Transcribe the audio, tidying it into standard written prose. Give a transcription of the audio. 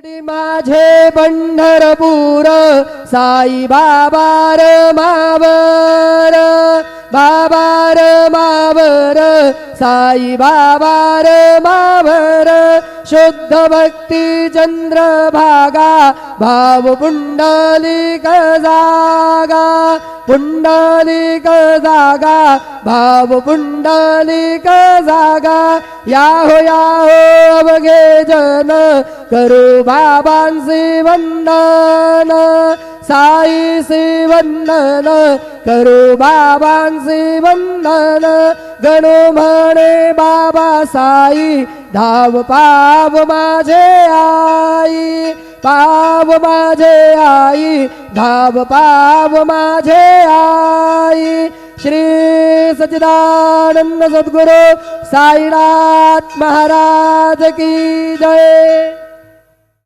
माझे पंढरपूर साई बाबा मावर बाबा मावर साई बाबा मावर शुद्ध भक्ती चंद्रभागा भाव पुंडलिक जागा पुंडलिक जागा भाव पुंडलिक जागा याहो अवघे जन करू बाबांचे वंदन साईचे वंदन करू बाबांचे वंदन गणू म्हणे बाबा साई धाव पाव माझे आई पाव माझे आई धाव पाव माझे आई श्री सच्चिदानंद सद्गुरु साईनाथ महाराज की जय।